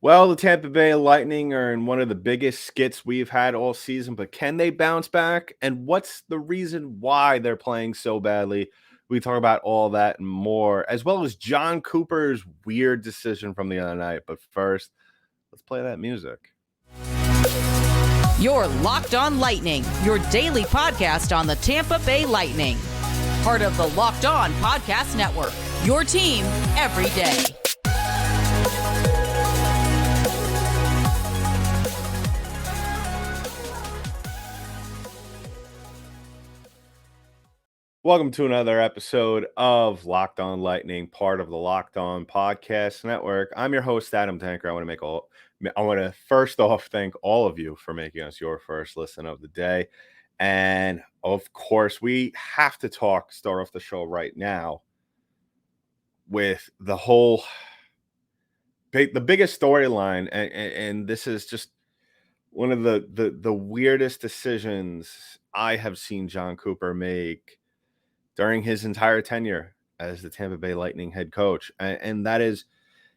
Well, the Tampa Bay Lightning are in one of the biggest skits we've had all season, but can they bounce back? And what's the reason why they're playing so badly? We talk about all that and more, as well as Jon Cooper's weird decision from the other night. But first, let's play that music. You're Locked On Lightning, your daily podcast on the Tampa Bay Lightning. Part of the Locked On Podcast Network, your team every day. Welcome to another episode of Locked On Lightning, part of the Locked On Podcast Network. I'm your host, Adam Denker. I want to first off thank all of you for making us your first listen of the day. And of course, we have to start off the show right now with the biggest storyline. And this is just one of the weirdest decisions I have seen Jon Cooper make during his entire tenure as the Tampa Bay Lightning head coach. And that is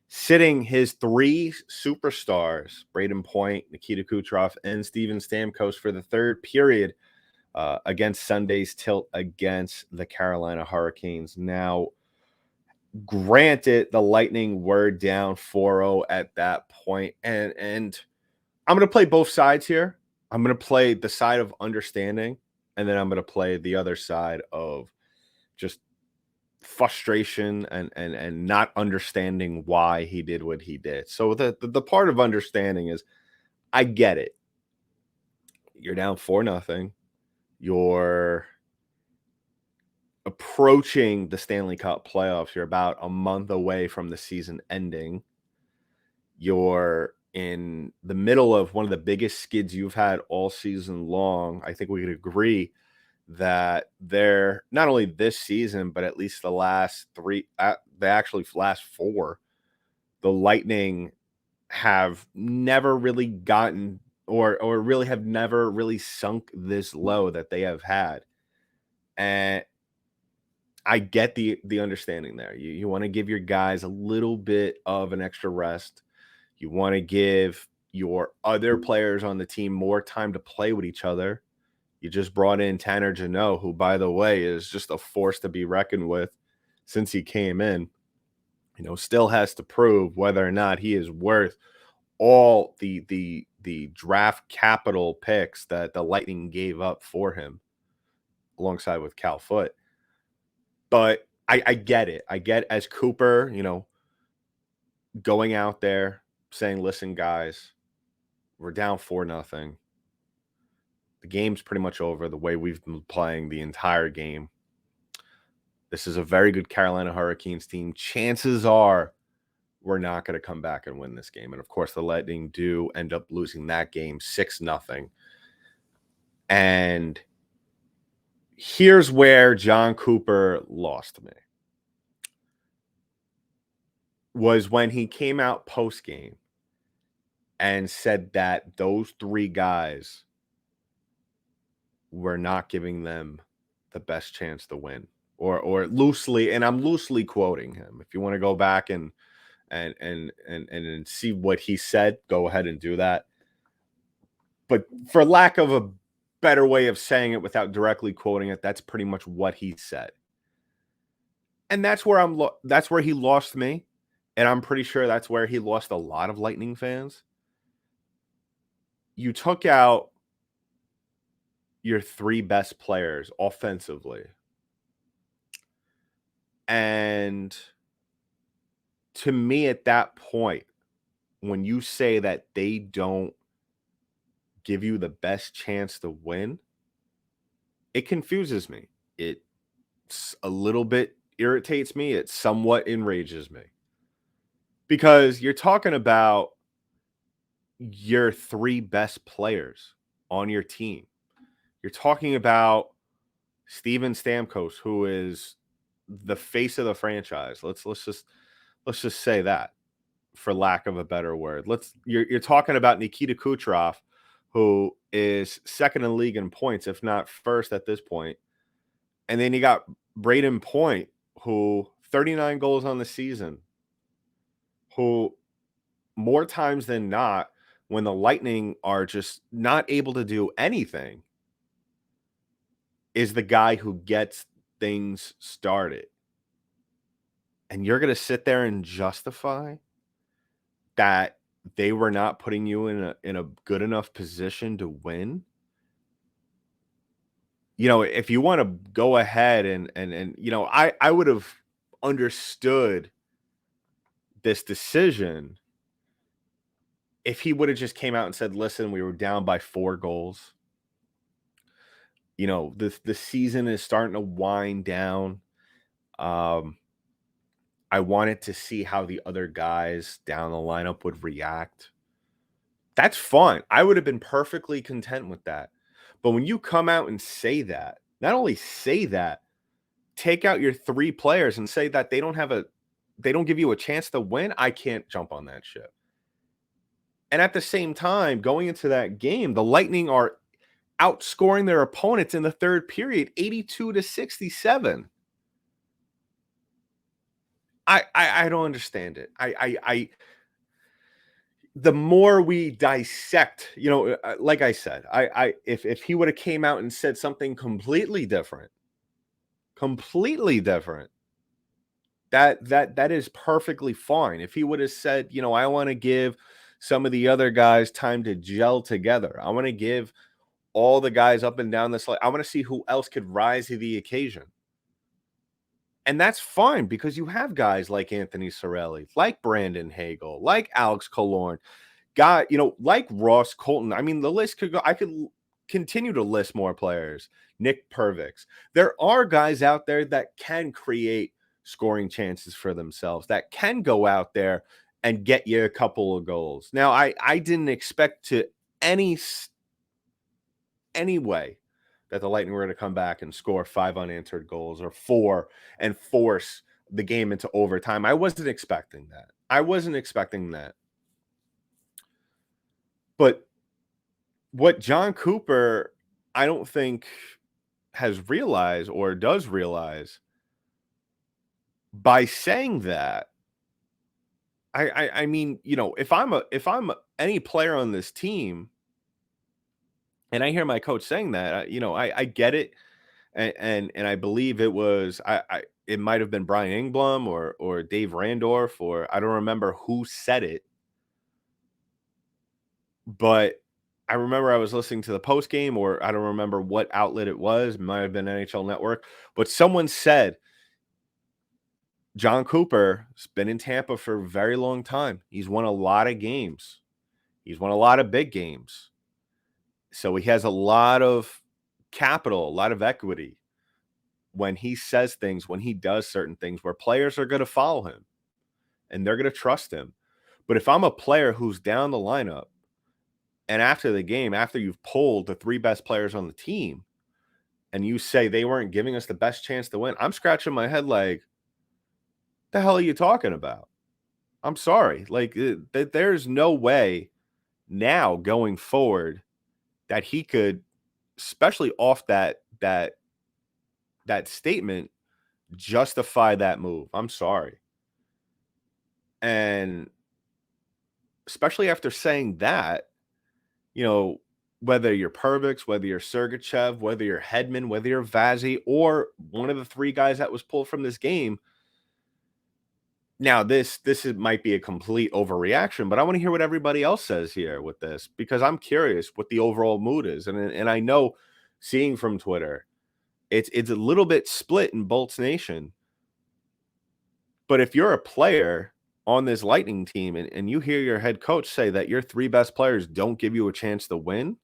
sitting his three superstars, Braydon Point, Nikita Kucherov, and Steven Stamkos for the third period against Sunday's tilt against the Carolina Hurricanes. Now, granted, the Lightning were down 4-0 at that point. And I'm going to play both sides here. I'm going to play the side of understanding, and then I'm going to play the other side of just frustration and not understanding why he did what he did. So the part of understanding is, I get it. You're down 4-0. You're approaching the Stanley Cup playoffs. You're about a month away from the season ending. You're in the middle of one of the biggest skids you've had all season long. I think we could agree that they're not only this season, but at least the last last four, the Lightning have never really gotten or really have never really sunk this low that they have had. And I get the understanding there. You want to give your guys a little bit of an extra rest. You want to give your other players on the team more time to play with each other. You just brought in Tanner Jeannot, who, by the way, is just a force to be reckoned with since he came in. Still has to prove whether or not he is worth all the draft capital picks that the Lightning gave up for him, alongside with Cal Foote. But I get it. I get, as Cooper, going out there saying, "Listen, guys, we're down 4-0. The game's pretty much over the way we've been playing the entire game. This is a very good Carolina Hurricanes team. Chances are we're not going to come back and win this game." And of course, the Lightning do end up losing that game 6-0. And here's where Jon Cooper lost me. Was when he came out post-game and said that those three guys were not giving them the best chance to win, or loosely, and I'm loosely quoting him. If you want to go back and see what he said, go ahead and do that. But for lack of a better way of saying it without directly quoting it, that's pretty much what he said. And that's where that's where he lost me, and I'm pretty sure that's where he lost a lot of Lightning fans. You took out your three best players offensively. And to me, at that point, when you say that they don't give you the best chance to win, it confuses me. It's a little bit irritates me. It somewhat enrages me. Because you're talking about your three best players on your team. You're talking about Steven Stamkos, who is the face of the franchise. Let's just say that, for lack of a better word. You're talking about Nikita Kucherov, who is second in the league in points, if not first at this point. And then you got Braydon Point, who 39 goals on the season, who more times than not, when the Lightning are just not able to do anything, is the guy who gets things started. And you're going to sit there and justify that they were not putting you in a good enough position to win? If you want to go ahead and I would have understood this decision if he would have just came out and said, "Listen, we were down by 4 goals. The season is starting to wind down. Um, I wanted to see how the other guys down the lineup would react." That's fine. I would have been perfectly content with that. But when you come out and say that, not only say that, take out your 3 players and say that they don't give you a chance to win, I can't jump on that shit. And at the same time, going into that game, the Lightning are outscoring their opponents in the third period 82-67. I don't understand it. The more we dissect, like I said, if he would have came out and said something completely different, that is perfectly fine. If he would have said, I want to give some of the other guys time to gel together. I want to give all the guys up and down this line. I want to see who else could rise to the occasion. And that's fine because you have guys like Anthony Cirelli, like Brandon Hagel, like Alex Killorn, like Ross Colton. I mean, the list could go. I could continue to list more players. Nick Pervix. There are guys out there that can create scoring chances for themselves, that can go out there and get you a couple of goals. Now, I didn't expect to any way that the Lightning were going to come back and score 5 unanswered goals or 4 and force the game into overtime. I wasn't expecting that. But what Jon Cooper, I don't think, has realized or does realize by saying that, I mean, if I'm any player on this team, and I hear my coach saying that, I get it, and I believe it was it might have been Brian Engblom or Dave Randorf, or I don't remember who said it, but I remember I was listening to the post game, or I don't remember what outlet it was. It might have been NHL Network, but someone said Jon Cooper has been in Tampa for a very long time. He's won a lot of games. He's won a lot of big games. So he has a lot of capital, a lot of equity when he says things, when he does certain things where players are going to follow him and they're going to trust him. But if I'm a player who's down the lineup and after the game, after you've pulled the 3 best players on the team and you say they weren't giving us the best chance to win, I'm scratching my head like, the hell are you talking about? I'm sorry. Like, there's no way now going forward that he could, especially off that statement, justify that move. I'm sorry. And especially after saying that, whether you're Pervix, whether you're Sergachev, whether you're Hedman, whether you're Vazzy, or one of the 3 guys that was pulled from this game. Now, this might be a complete overreaction, but I want to hear what everybody else says here with this, because I'm curious what the overall mood is. And I know, seeing from Twitter, it's a little bit split in Bolts Nation. But if you're a player on this Lightning team and you hear your head coach say that your 3 best players don't give you a chance to win,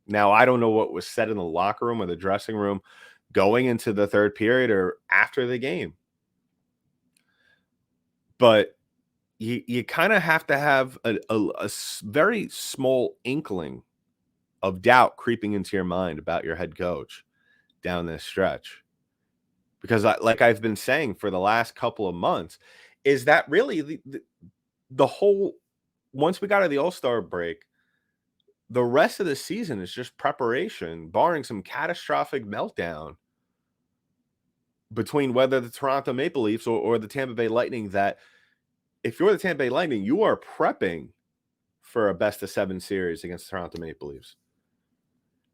now I don't know what was said in the locker room or the dressing room going into the third period or after the game, but you kind of have to have a very small inkling of doubt creeping into your mind about your head coach down this stretch. Because like I've been saying for the last couple of months, is that really the whole, once we got to the All-Star break, the rest of the season is just preparation, barring some catastrophic meltdown between whether the Toronto Maple Leafs or the Tampa Bay Lightning that if you're the Tampa Bay Lightning, you are prepping for a best-of-7 series against the Toronto Maple Leafs.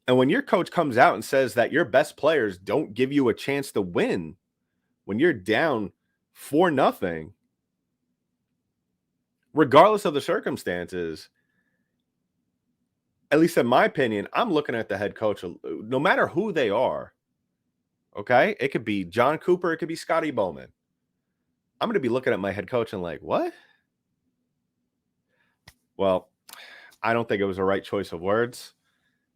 And when your coach comes out and says that your best players don't give you a chance to win when you're down 4-0, regardless of the circumstances, at least in my opinion, I'm looking at the head coach, no matter who they are. Okay? It could be Jon Cooper. It could be Scotty Bowman. I'm going to be looking at my head coach and like, what? Well, I don't think it was the right choice of words.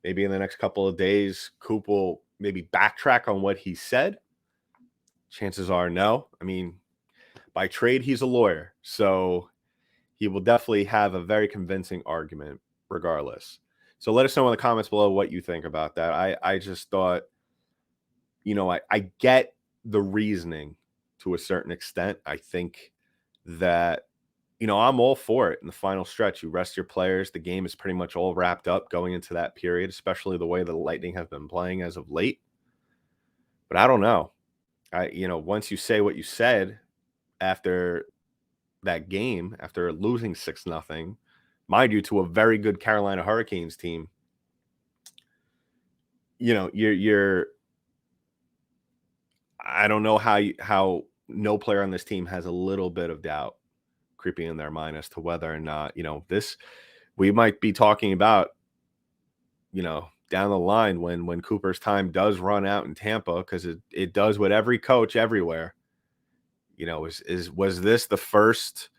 Maybe in the next couple of days, Coop will maybe backtrack on what he said. Chances are no. I mean, by trade, he's a lawyer. So he will definitely have a very convincing argument regardless. So let us know in the comments below what you think about that. I just thought, I get the reasoning to a certain extent. I think that, I'm all for it in the final stretch. You rest your players. The game is pretty much all wrapped up going into that period, especially the way the Lightning have been playing as of late. But I don't know. Once you say what you said after that game, after losing 6-0, mind you, to a very good Carolina Hurricanes team, you're I don't know how no player on this team has a little bit of doubt creeping in their mind as to whether or not, we might be talking about, down the line when Cooper's time does run out in Tampa, because it does with every coach everywhere. Was this the first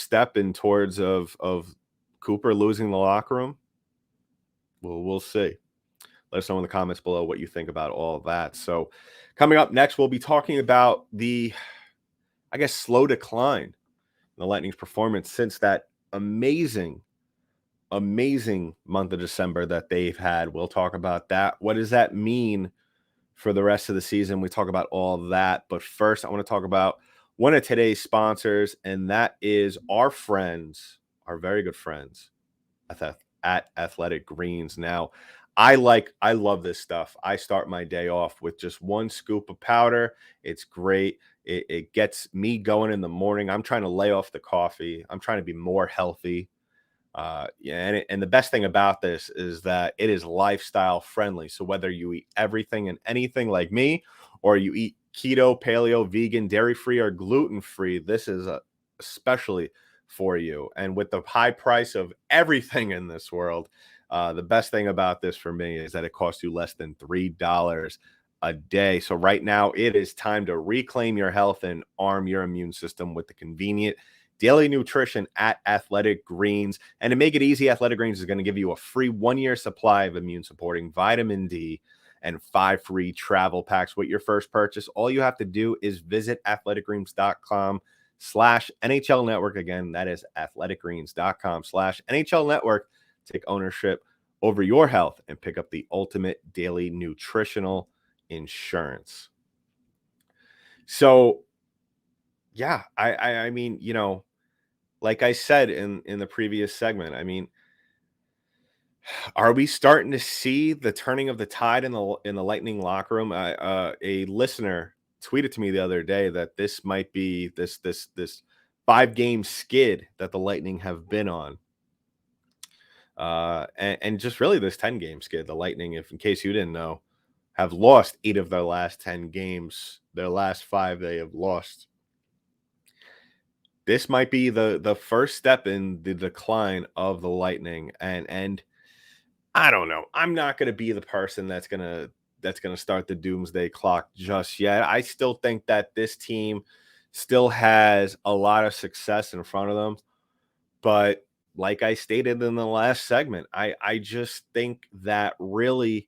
step in towards of Cooper losing the locker room? Well, we'll see. Let us know in the comments below what you think about all of that. So coming up next, we'll be talking about the, slow decline in the Lightning's performance since that amazing month of December that they've had. We'll talk about that. What does that mean for the rest of the season? We talk about all of that. But first, I want to talk about one of today's sponsors, and that is our very good friends at Athletic Greens. Now, I love this stuff. I start my day off with just one scoop of powder. It's great. It gets me going in the morning. I'm trying to lay off the coffee. I'm trying to be more healthy. And the best thing about this is that it is lifestyle friendly. So whether you eat everything and anything like me, or you eat keto, paleo, vegan, dairy-free, or gluten-free, this is especially for you. And with the high price of everything in this world, the best thing about this for me is that it costs you less than $3 a day. So right now it is time to reclaim your health and arm your immune system with the convenient daily nutrition at Athletic Greens. And to make it easy, Athletic Greens is going to give you a free 1-year supply of immune supporting vitamin D and 5 free travel packs with your first purchase. All you have to do is visit athleticgreens.com/NHL network. Again, that is athleticgreens.com/NHL network. Take ownership over your health and pick up the ultimate daily nutritional insurance. So, yeah, I mean, like I said in the previous segment, I mean, are we starting to see the turning of the tide in the Lightning locker room? A listener tweeted to me the other day that this might be this 5-game skid that the Lightning have been on. And just really this 10-game skid. The Lightning, if in case you didn't know, have lost 8 of their last 10 games. Their last 5 they have lost. This might be the first step in the decline of the Lightning. And I don't know. I'm not going to be the person that's going to start the doomsday clock just yet. I still think that this team still has a lot of success in front of them. But like I stated in the last segment, I just think that really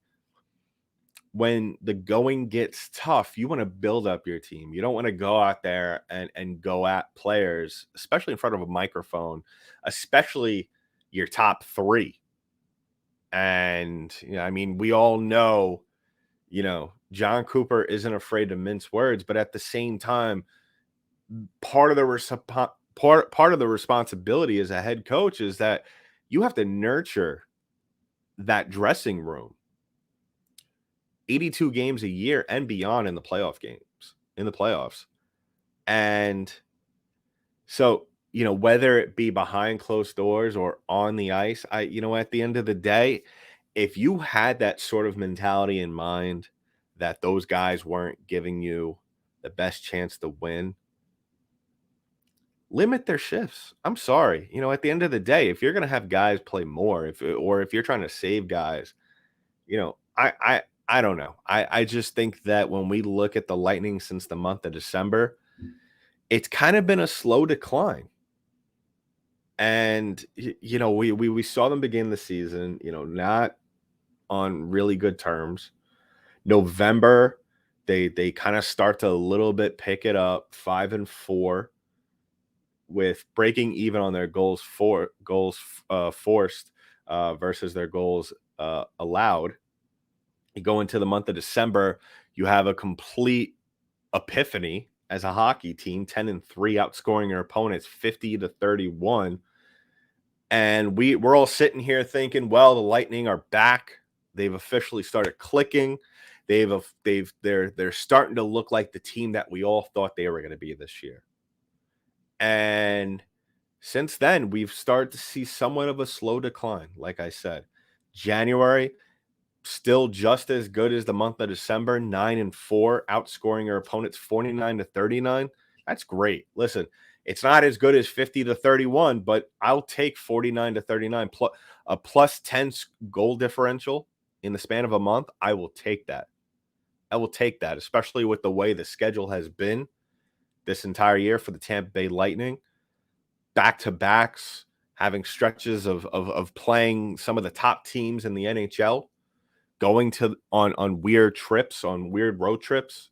when the going gets tough, you want to build up your team. You don't want to go out there and go at players, especially in front of a microphone, especially your top 3. And, I mean, we all know, Jon Cooper isn't afraid to mince words, but at the same time, part of the responsibility as a head coach is that you have to nurture that dressing room 82 games a year and beyond in the playoffs. And So, whether it be behind closed doors or on the ice, at the end of the day, if you had that sort of mentality in mind that those guys weren't giving you the best chance to win, limit their shifts. I'm sorry. At the end of the day, if you're going to have guys play more, if you're trying to save guys, I don't know. I just think that when we look at the Lightning since the month of December, it's kind of been a slow decline. And we saw them begin the season, not on really good terms. November, they kind of start to a little bit pick it up, 5-4, with breaking even on their goals forced versus their goals allowed. You go into the month of December, you have a complete epiphany as a hockey team, 10-3, outscoring your opponents 50-31. And we're all sitting here thinking, well, the Lightning are back. They've officially started clicking. They're starting to look like the team that we all thought they were going to be this year. And since then, we've started to see somewhat of a slow decline. Like I said, January, still just as good as the month of December, 9-4, outscoring your opponents 49-39. That's great. Listen, it's not as good as 50-31, but I'll take 49-39 plus a plus 10 goal differential in the span of a month. I will take that. I will take that, especially with the way the schedule has been this entire year for the Tampa Bay Lightning. Back-to-backs, having stretches of playing some of the top teams in the NHL, going to on weird trips, on weird road trips.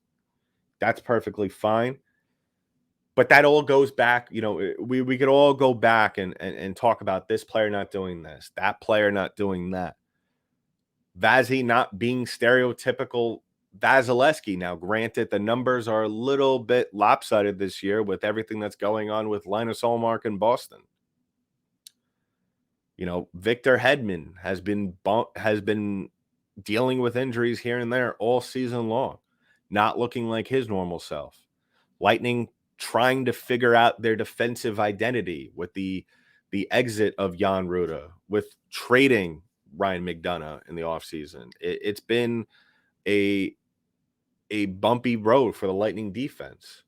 That's perfectly fine. But that all goes back, we could all go back and talk about this player not doing this, that player not doing that. Vazzy not being stereotypical Vasilevsky. Now, granted, the numbers are a little bit lopsided this year with everything that's going on with Linus Ullmark in Boston. Victor Hedman has been dealing with injuries here and there all season long, not looking like his normal self. Lightning trying to figure out their defensive identity with the exit of Jan Rutta, with trading Ryan McDonough in the offseason. It's been a bumpy road for the Lightning defense.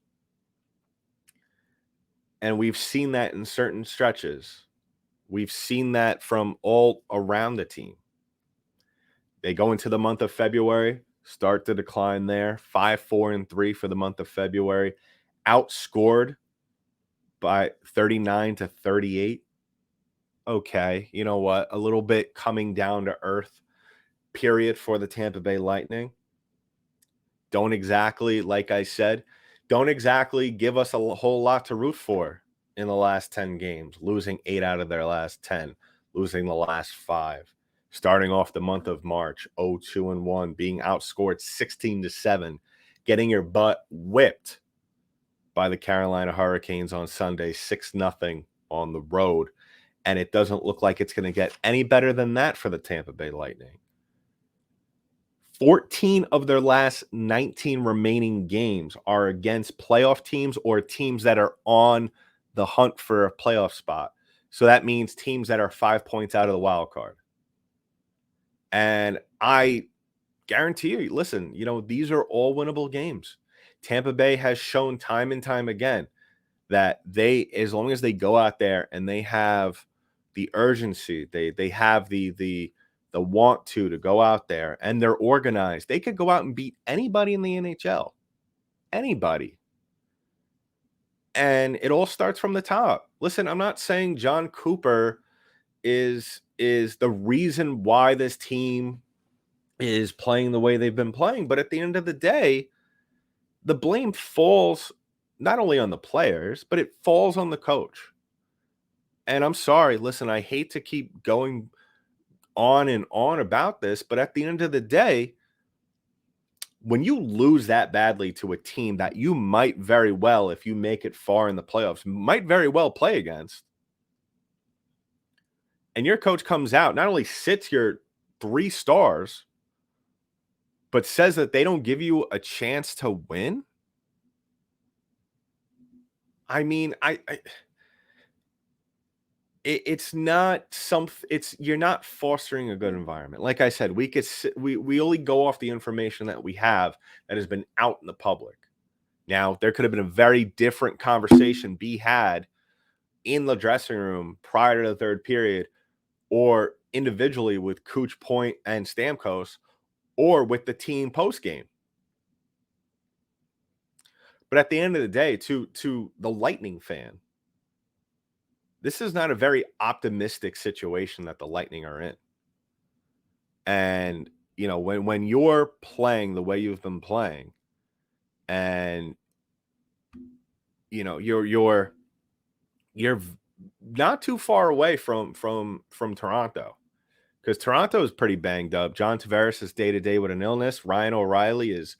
And we've seen that in certain stretches. We've seen that from all around the team. They go into the month of February, start to decline there, 5-4-3 for the month of February, outscored by 39-38. Okay, you know what? A little bit coming down to earth period for the Tampa Bay Lightning. Don't exactly, like I said, don't exactly give us a whole lot to root for in the last 10 games, losing 8 out of their last 10, losing the last 5. Starting off the month of March, 0-2-1, being outscored 16-7, getting your butt whipped by the Carolina Hurricanes on Sunday, 6-0 on the road. And it doesn't look like it's going to get any better than that for the Tampa Bay Lightning. 14 of their last 19 remaining games are against playoff teams or teams that are on the hunt for a playoff spot. So that means teams that are 5 points out of the wild card. And I guarantee you, listen, these are all winnable games. Tampa Bay has shown time and time again that as long as they go out there and they have the urgency, they have the want to go out there and they're organized, they could go out and beat anybody in the NHL. Anybody. And it all starts from the top. Listen, I'm not saying Jon Cooper is the reason why this team is playing the way they've been playing, but at the end of the day, the blame falls not only on the players, but it falls on the coach. And I'm sorry, listen, I hate to keep going on and on about this, but at the end of the day, when you lose that badly to a team that you might very well, if you make it far in the playoffs, might very well play against, and your coach comes out, not only sits your 3 stars, but says that they don't give you a chance to win, I mean, it's not it's you're not fostering a good environment. Like I said, we only go off the information that we have that has been out in the public. Now, there could have been a very different conversation be had in the dressing room prior to the third period, or individually with Cooch, Point, and Stamkos, or with the team post game. But at the end of the day, to the Lightning fan, this is not a very optimistic situation that the Lightning are in. And when you're playing the way you've been playing, and you're not too far away from Toronto, because Toronto is pretty banged up. John Tavares is day to day with an illness. Ryan O'Reilly is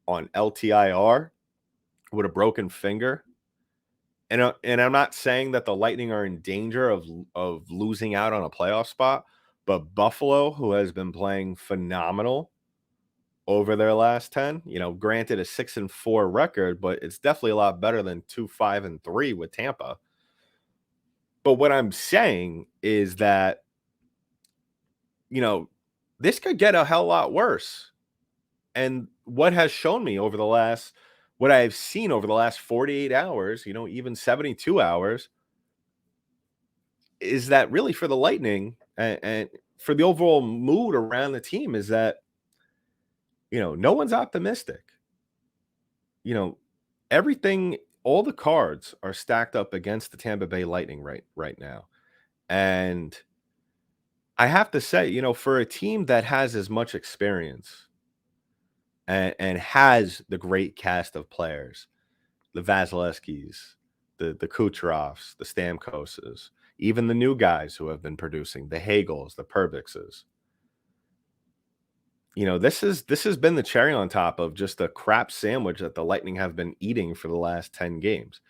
on LTIR with a broken finger. And I'm not saying that the Lightning are in danger of losing out on a playoff spot, but Buffalo, who has been playing phenomenal over their last 10, granted a 6-4 record, but it's definitely a lot better than 2-5-3 with Tampa. But what I'm saying is that, this could get a hell lot worse. And what has shown me what I've seen over the last 48 hours, even 72 hours, is that really for the Lightning and for the overall mood around the team is that, no one's optimistic. Everything, all the cards are stacked up against the Tampa Bay Lightning right now. And I have to say, for a team that has as much experience and has the great cast of players, the Vasilevskis, the Kucherovs, the Stamkoses, even the new guys who have been producing, the Hagels, the Perbixes. This has been the cherry on top of just a crap sandwich that the Lightning have been eating for the last 10 games.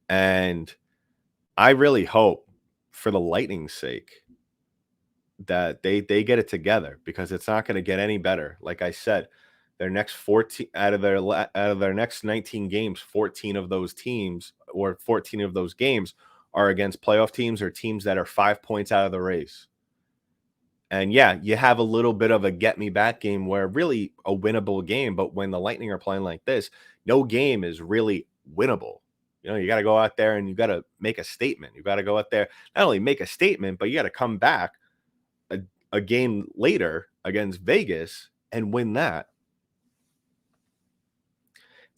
And I really hope, for the Lightning's sake, that they get it together, because it's not going to get any better. Like I said, their next 14 out of their next 19 games, 14 of those games are against playoff teams or teams that are 5 points out of the race. And yeah, you have a little bit of a get me back game where really a winnable game, but when the Lightning are playing like this, no game is really winnable. You got to go out there and you got to make a statement. You got to go out there, not only make a statement, but you got to come back a game later against Vegas and win that.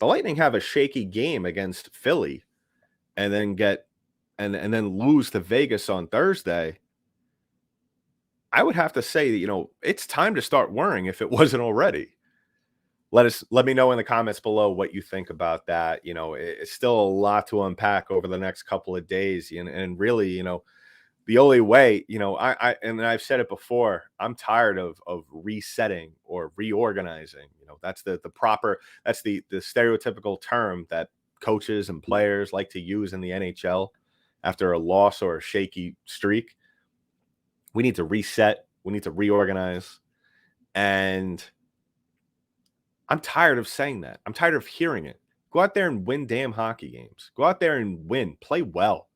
The Lightning have a shaky game against Philly and then then lose to Vegas on Thursday. I would have to say that, it's time to start worrying if it wasn't already. Let me know in the comments below what you think about that. It's still a lot to unpack over the next couple of days. And really, the only way, I've said it before, I'm tired of resetting or reorganizing. That's the stereotypical term that coaches and players like to use in the NHL after a loss or a shaky streak. We need to reset. We need to reorganize. And I'm tired of saying that. I'm tired of hearing it. Go out there and win damn hockey games. Go out there and win. Play well.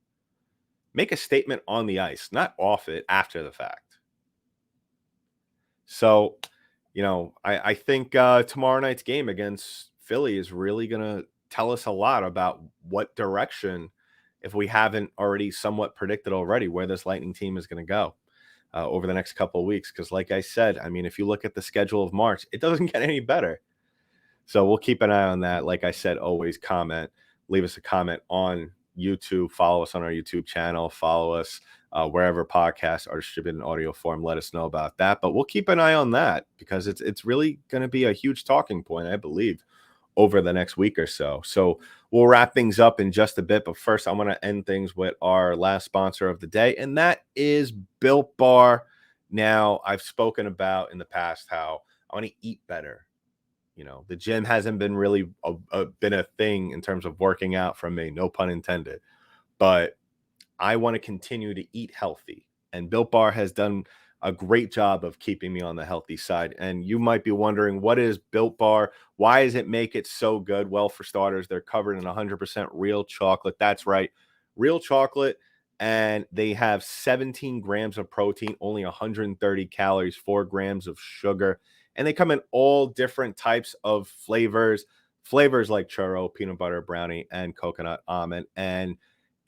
Make a statement on the ice, not off it after the fact. So, I think tomorrow night's game against Philly is really going to tell us a lot about what direction, if we haven't already somewhat predicted already, where this Lightning team is going to go over the next couple of weeks. Because like I said, if you look at the schedule of March, it doesn't get any better. So we'll keep an eye on that. Like I said, always leave us a comment on YouTube, follow us on our YouTube channel, follow us wherever podcasts are distributed in audio form. Let us know about that. But we'll keep an eye on that, because it's really going to be a huge talking point, I believe, over the next week or so. So we'll wrap things up in just a bit. But first, I want to end things with our last sponsor of the day, and that is Built Bar. Now, I've spoken about in the past how I want to eat better. The gym hasn't been really been a thing in terms of working out for me, no pun intended. But I want to continue to eat healthy. And Built Bar has done a great job of keeping me on the healthy side. And you might be wondering, what is Built Bar? Why does it make it so good? Well, for starters, they're covered in 100% real chocolate. That's right, real chocolate. And they have 17 grams of protein, only 130 calories, 4 grams of sugar. And they come in all different types of flavors like churro, peanut butter brownie, and coconut almond. And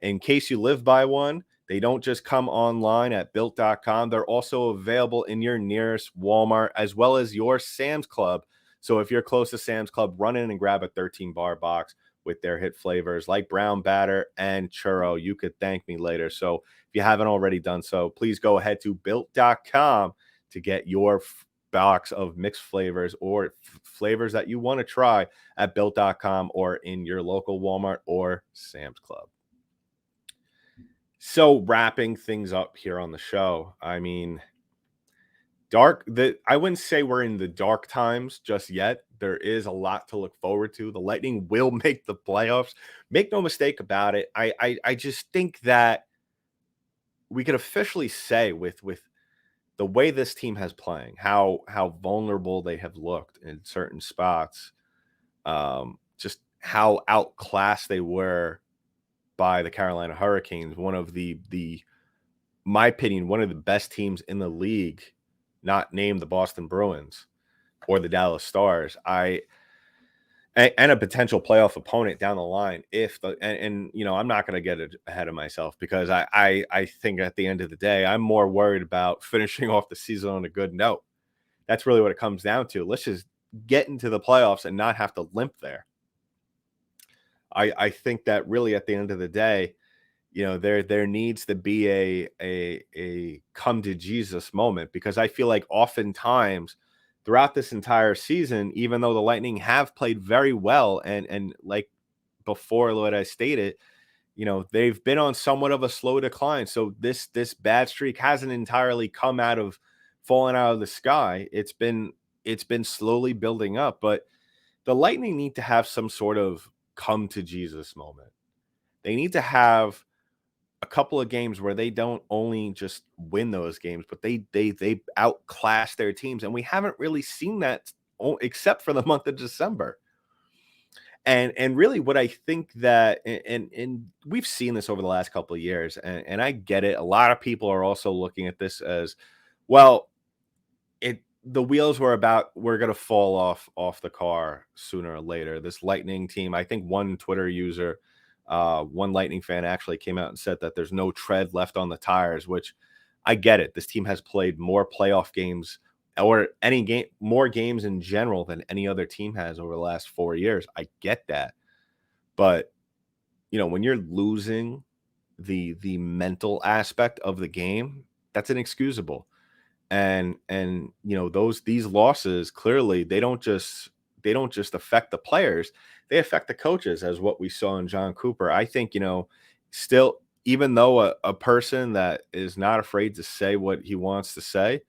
in case you live by one, they don't just come online at built.com. They're also available in your nearest Walmart as well as your Sam's Club. So if you're close to Sam's Club, run in and grab a 13-bar box with their hit flavors like brown batter and churro. You could thank me later. So if you haven't already done so, please go ahead to built.com to get your box of mixed flavors or flavors that you want to try at built.com or in your local Walmart or Sam's Club. So wrapping things up here on the show, I mean, I wouldn't say we're in the dark times just yet. There is a lot to look forward to. The Lightning will make the playoffs. Make no mistake about it. I just think that we could officially say with the way this team has playing, how vulnerable they have looked in certain spots, just how outclassed they were by the Carolina Hurricanes, one of my opinion, one of the best teams in the league, not named the Boston Bruins or the Dallas Stars. And a potential playoff opponent down the line. And I'm not going to get ahead of myself because I think at the end of the day, I'm more worried about finishing off the season on a good note. That's really what it comes down to. Let's just get into the playoffs and not have to limp there. I think that really at the end of the day, there needs to be a come to Jesus moment, because I feel like oftentimes throughout this entire season, even though the Lightning have played very well and like before what I stated, they've been on somewhat of a slow decline. So this bad streak hasn't entirely come out of falling out of the sky. It's been slowly building up, but the Lightning need to have some sort of come to Jesus moment. They need to have a couple of games where they don't only just win those games, but they outclass their teams. And we haven't really seen that except for the month of December. And really what I think that, and we've seen this over the last couple of years, and I get it. A lot of people are also looking at this as, well, the wheels were going to fall off the car sooner or later. This Lightning team, I think one Twitter user, one Lightning fan actually came out and said that there's no tread left on the tires, which I get it. This team has played more playoff games or more games in general than any other team has over the last 4 years. I get that. But, when you're losing the mental aspect of the game, that's inexcusable. And these losses, clearly they don't just affect the players, they affect the coaches, as what we saw in Jon Cooper. I think, still, even though a person that is not afraid to say what he wants to say,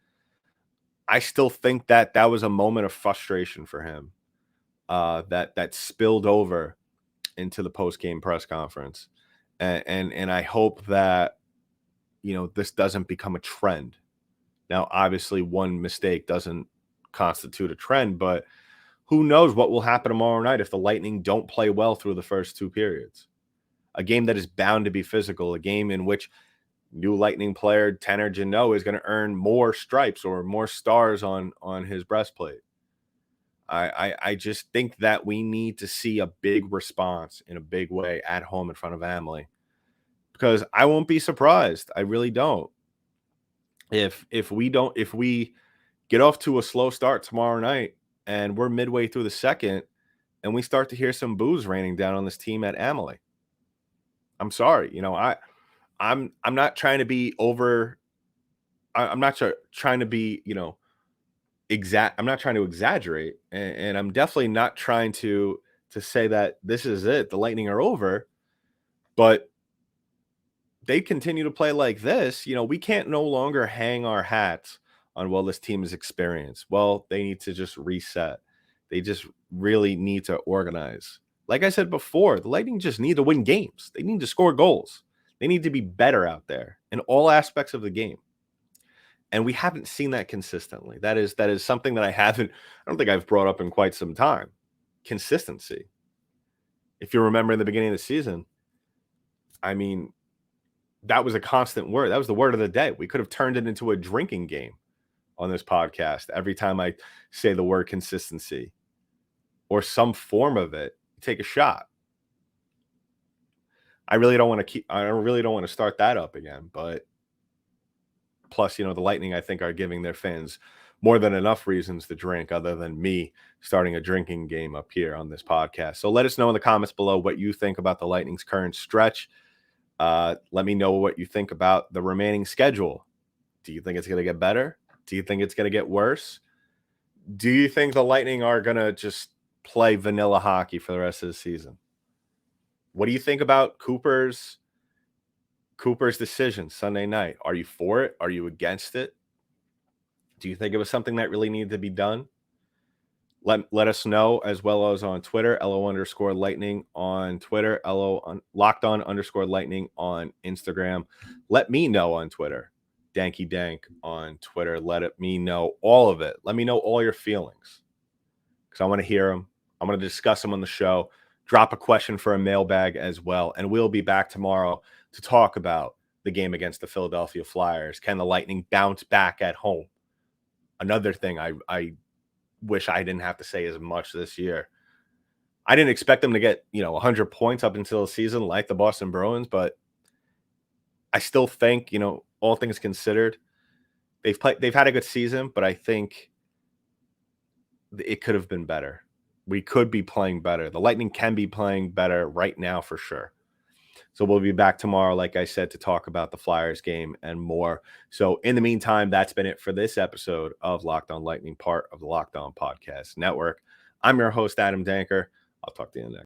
I still think that was a moment of frustration for him, that spilled over into the post-game press conference. And I hope that, this doesn't become a trend. Now, obviously, one mistake doesn't constitute a trend, but who knows what will happen tomorrow night if the Lightning don't play well through the first two periods. A game that is bound to be physical, a game in which new Lightning player Tanner Jeannot is going to earn more stripes or more stars on his breastplate. I just think that we need to see a big response in a big way at home in front of Amalie, because I won't be surprised. I really don't. If we get off to a slow start tomorrow night and we're midway through the second and we start to hear some boos raining down on this team at Amalie, I'm sorry. I'm not trying to be I'm not trying to be, I'm not trying to exaggerate, and I'm definitely not trying to say that this is it, the Lightning are over, but they continue to play like this, we can't no longer hang our hats on, well, this team is experienced. Well, they need to just reset. They just really need to organize. Like I said before, the Lightning just need to win games. They need to score goals. They need to be better out there in all aspects of the game. And we haven't seen that consistently. That is something that I don't think I've brought up in quite some time. Consistency. If you remember in the beginning of the season, I mean, that was a constant word. That was the word of the day. We could have turned it into a drinking game on this podcast. Every time I say the word consistency or some form of it, take a shot. I really don't want to start that up again, but plus, the Lightning, I think, are giving their fans more than enough reasons to drink other than me starting a drinking game up here on this podcast. So let us know in the comments below what you think about the Lightning's current stretch. Let me know what you think about the remaining schedule. Do you think it's going to get better? Do you think it's going to get worse? Do you think the Lightning are going to just play vanilla hockey for the rest of the season? What do you think about Cooper's decision Sunday night? Are you for it? Are you against it? Do you think it was something that really needed to be done? Let us know, as well as on Twitter, LO_Lightning on Twitter, LOCKEDON_Lightning on Instagram. Let me know on Twitter, Danky Dank on Twitter. Me know all of it. Let me know all your feelings, because I want to hear them. I'm going to discuss them on the show. Drop a question for a mailbag as well. And we'll be back tomorrow to talk about the game against the Philadelphia Flyers. Can the Lightning bounce back at home? Another thing I wish I didn't have to say as much this year. I didn't expect them to get 100 points up until the season like the Boston Bruins, but I still think, all things considered, they've had a good season, but I think it could have been better. We could be playing better. The Lightning can be playing better right now for sure. So we'll be back tomorrow, like I said, to talk about the Flyers game and more. So in the meantime, that's been it for this episode of Locked On Lightning, part of the Locked On Podcast Network. I'm your host, Adam Denker. I'll talk to you next.